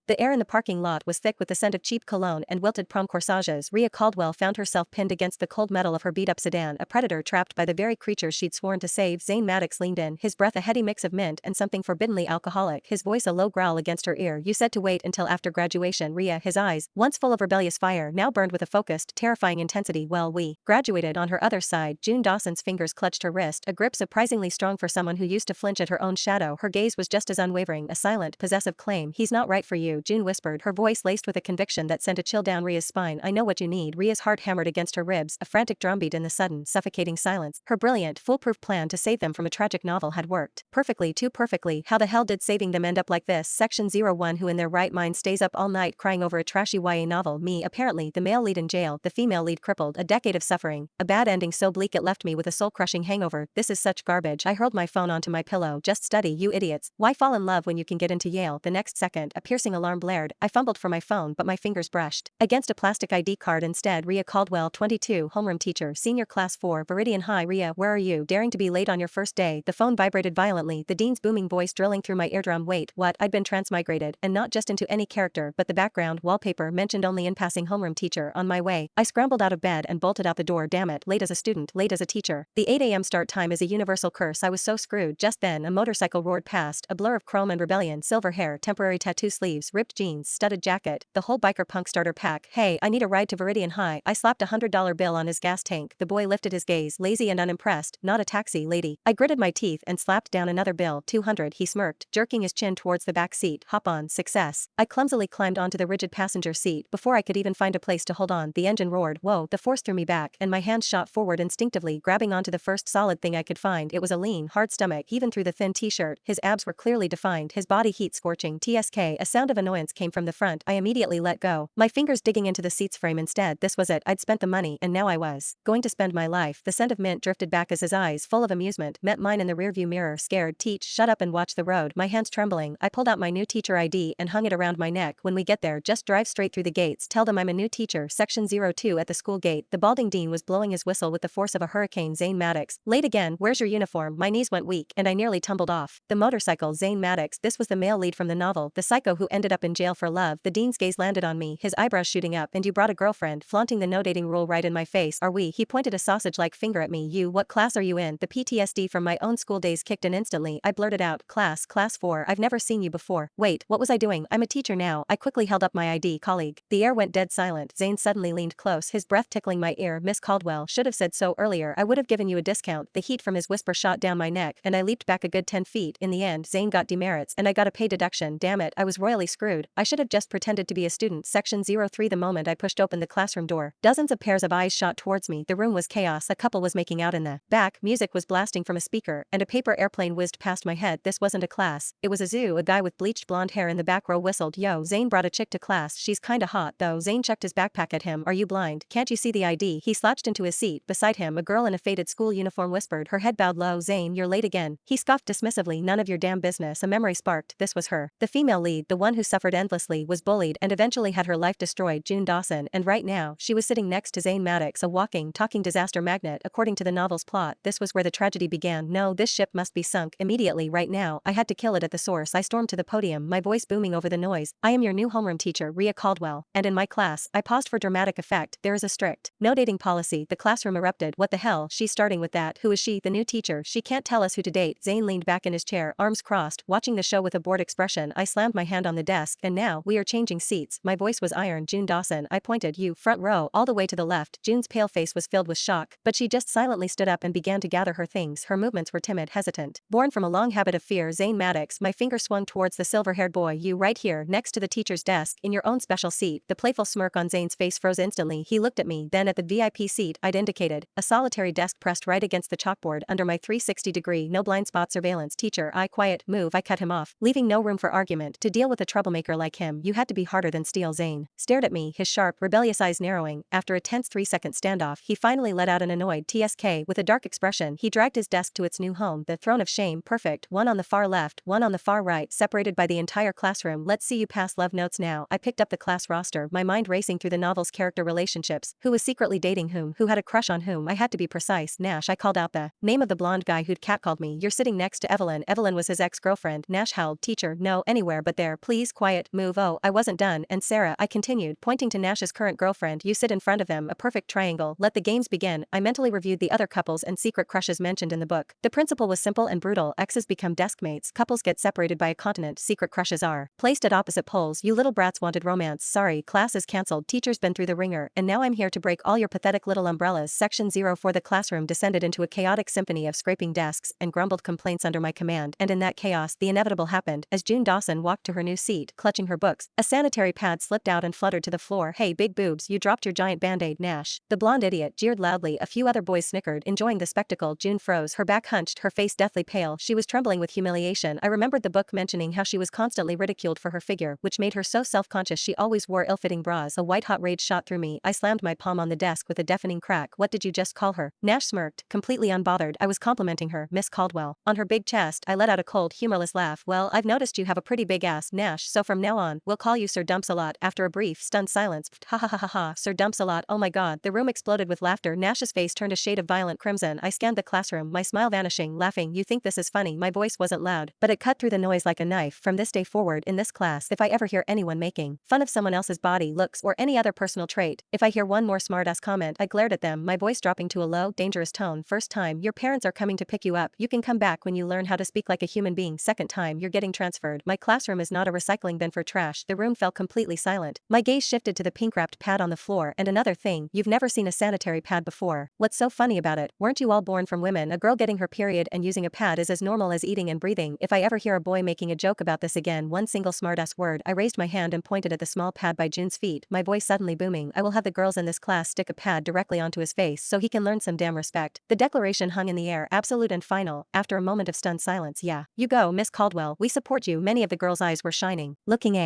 The air in the parking lot was thick with the scent of cheap cologne and wilted prom corsages. Rhea Caldwell found herself pinned against the cold metal of her beat-up sedan, a predator trapped by the very creature she'd sworn to save. Zane Maddox leaned in, his breath a heady mix of mint and something forbiddenly alcoholic, his voice a low growl against her ear. You said to wait until after graduation. Rhea, his eyes, once full of rebellious fire, now burned with a focused, terrifying intensity. Well, we graduated. On her other side, June Dawson's fingers clutched her wrist, a grip surprisingly strong for someone who used to flinch at her own shadow. Her gaze was just as unwavering, a silent, possessive claim. He's not right for you, June whispered, her voice laced with a conviction that sent a chill down Rhea's spine. I know what you need. Rhea's heart hammered against her ribs, a frantic drumbeat in the sudden, suffocating silence. Her brilliant, foolproof plan to save them from a tragic novel had worked. Perfectly, too perfectly. How the hell did saving them end up like this? Section 01. Who in their right mind stays up all night crying over a trashy YA novel? Me, apparently. The male lead in jail, the female lead crippled, a decade of suffering, a bad ending so bleak it left me with a soul-crushing hangover. This is such garbage. I hurled my phone onto my pillow. Just study, you idiots. Why fall in love when you can get into Yale? The next second, a piercing alarm blared. I fumbled for my phone, but my fingers brushed against a plastic ID card instead. Rhea Caldwell, 22, homeroom teacher, senior class 4, Viridian High. Rhea, where are you? Daring to be late on your first day? The phone vibrated violently, the dean's booming voice drilling through my eardrum. Wait, what? I'd been transmigrated, and not just into any character, but the background wallpaper mentioned only in passing. Homeroom teacher, on my way. I scrambled out of bed and bolted out the door. Damn it, late as a student, late as a teacher. The 8 a.m. start time is a universal curse. I was so screwed. Just then, a motorcycle roared past, a blur of chrome and rebellion, silver hair, temporary tattoo sleeves, ripped jeans, studded jacket, the whole biker punk starter pack. Hey, I need a ride to Viridian High. I slapped $100 bill on his gas tank. The boy lifted his gaze, lazy and unimpressed. Not a taxi, lady. I gritted my teeth and slapped down another bill. 200, he smirked, jerking his chin towards the back seat. Hop on, success. I clumsily climbed onto the rigid passenger seat. Before I could even find a place to hold on, the engine roared. Whoa, the force threw me back, and my hands shot forward instinctively, grabbing onto the first solid thing I could find. It was a lean, hard stomach, even through the thin t-shirt. His abs were clearly defined, his body heat scorching. TSK, a sound of annoyance came from the front. I immediately let go, my fingers digging into the seat's frame instead. This was it. I'd spent the money, and now I was going to spend my life. The scent of mint drifted back as his eyes, full of amusement, met mine in the rearview mirror. Scared? Teach, shut up and watch the road. My hands trembling, I pulled out my new teacher ID and hung it around my neck. When we get there, just drive straight through the gates. Tell them I'm a new teacher. Section 02. At the school gate, the balding dean was blowing his whistle with the force of a hurricane. Zane Maddox, late again. Where's your uniform? My knees went weak, and I nearly tumbled off the motorcycle. Zane Maddox, this was the male lead from the novel, the psycho who ended up in jail for love. The dean's gaze landed on me, his eyebrows shooting up. And you brought a girlfriend, flaunting the no dating rule right in my face. Are we? He pointed a sausage-like finger at me. You, what class are you in? The PTSD from my own school days kicked in instantly. I blurted out, class 4. I've never seen you before. Wait, what was I doing? I'm a teacher now. I quickly held up my ID. Colleague. The air went dead silent. Zane suddenly leaned close, his breath tickling my ear. Miss Caldwell, should have said so earlier. I would have given you a discount. The heat from his whisper shot down my neck, and I leaped back a good 10 feet. In the end, Zane got demerits, and I got a pay deduction. Damn it, I was royally screwed. I should have just pretended to be a student. Section 03. The moment I pushed open the classroom door, dozens of pairs of eyes shot towards me. The room was chaos. A couple was making out in the back, music was blasting from a speaker, and a paper airplane whizzed past my head. This wasn't a class, it was a zoo. A guy with bleached blonde hair in the back row whistled. Yo, Zane brought a chick to class. She's kinda hot, though. Zane chucked his backpack at him. Are you blind? Can't you see the ID? He slouched into his seat. Beside him, a girl in a faded school uniform whispered, her head bowed low. Zane, you're late again. He scoffed dismissively. None of your damn business. A memory sparked. This was her. The female lead, the one who suffered endlessly, was bullied and eventually had her life destroyed. June Dawson, and right now, she was sitting next to Zane Maddox, a walking, talking disaster magnet. According to the novel's plot, this was where the tragedy began. No, this ship must be sunk immediately, right now. I had to kill it at the source. I stormed to the podium, my voice booming over the noise. I am your new homeroom teacher, Rhea Caldwell, and in my class, I paused for dramatic effect. There is a strict no dating policy. The classroom erupted. What the hell? She's starting with that. Who is she? The new teacher. She can't tell us who to date. Zane leaned back in his chair, arms crossed, watching the show with a bored expression. I slammed my hand on the desk. And now, we are changing seats. My voice was iron. June Dawson. I pointed. You, front row, all the way to the left. June's pale face was filled with shock, but she just silently stood up and began to gather her things. Her movements were timid, hesitant. Born from a long habit of fear. Zane Maddox. My finger swung towards the silver-haired boy. You, right here, next to the teacher's desk, in your own special seat. The playful smirk on Zane's face froze instantly. He looked at me, then at the VIP seat I'd indicated, a solitary desk pressed right against the chalkboard under my 360-degree no blind spot surveillance. Teacher, quiet, move. I cut him off, leaving no room for argument. To deal with a troublemaker like him, you had to be harder than steel. Zane stared at me, his sharp, rebellious eyes narrowing. After a tense 3-second standoff, he finally let out an annoyed TSK. With a dark expression, he dragged his desk to its new home, the throne of shame. Perfect. One on the far left, one on the far right, separated by the entire classroom. Let's see you pass love notes now. I picked up the class roster, my mind racing through the novel's character relationships. Who was secretly dating whom? Who had a crush on whom? I had to be precise. Nash. I called out the name of the blonde guy who'd catcalled me. You're sitting next to Evelyn. Evelyn was his ex-girlfriend. Nash howled. Teacher, no, anywhere but there, please. quiet move. Oh, I wasn't done, and Sarah, I continued, pointing to Nash's current girlfriend. You sit in front of them, a perfect triangle. Let the games begin. I mentally reviewed the other couples and secret crushes mentioned in the book. The principle was simple and brutal. Exes become desk mates. Couples get separated by a continent. Secret crushes are placed at opposite poles. You little brats wanted romance. Sorry, class is cancelled. Teacher's been through the ringer, and now I'm here to break all your pathetic little umbrellas. Section 04. The classroom descended into a chaotic symphony of scraping desks and grumbled complaints under my command, and in that chaos, the inevitable happened. As June Dawson walked to her new seat, clutching her books, a sanitary pad slipped out and fluttered to the floor. Hey, big boobs, you dropped your giant band-aid, Nash. The blonde idiot jeered loudly. A few other boys snickered, enjoying the spectacle. June froze, her back hunched, her face deathly pale. She was trembling with humiliation. I remembered the book mentioning how she was constantly ridiculed for her figure, which made her so self-conscious she always wore ill-fitting bras. A white-hot rage shot through me. I slammed my palm on the desk with a deafening crack. What did you just call her? Nash smirked, completely unbothered. I was complimenting her, Miss Caldwell. On her big chest, I let out a cold, humorless laugh. Well, I've noticed you have a pretty big ass, Nash, so from now on, we'll call you Sir Dumps-a-lot. After a brief, stunned silence, ha ha ha ha ha, Sir Dumps-a-lot. Oh my god, the room exploded with laughter. Nash's face turned a shade of violent crimson. I scanned the classroom, my smile vanishing, laughing. You think this is funny? My voice wasn't loud, but it cut through the noise like a knife. From this day forward, in this class, if I ever hear anyone making fun of someone else's body, looks, or any other personal trait, if I hear one more smartass comment, I glared at them, my voice dropping to a low, dangerous tone. First time, your parents are coming to pick you up. You can come back when you learn how to speak like a human being. Second time, you're getting transferred. My classroom is not a recycling bin for trash. The room fell completely silent. My gaze shifted to the pink-wrapped pad on the floor. And another thing, you've never seen a sanitary pad before. What's so funny about it? Weren't you all born from women? A girl getting her period and using a pad is as normal as eating and breathing. If I ever hear a boy making a joke about this again, one single smartass word, I raised my hand and pointed at the small pad by June's feet, my voice suddenly booming. I will have the girls in this class stick a pad directly onto his face so he can learn some damn respect. The declaration hung in the air, absolute and final. After a moment of stunned silence, yeah. You go, Miss Caldwell, we support you. Many of the girls' eyes were shining. Looking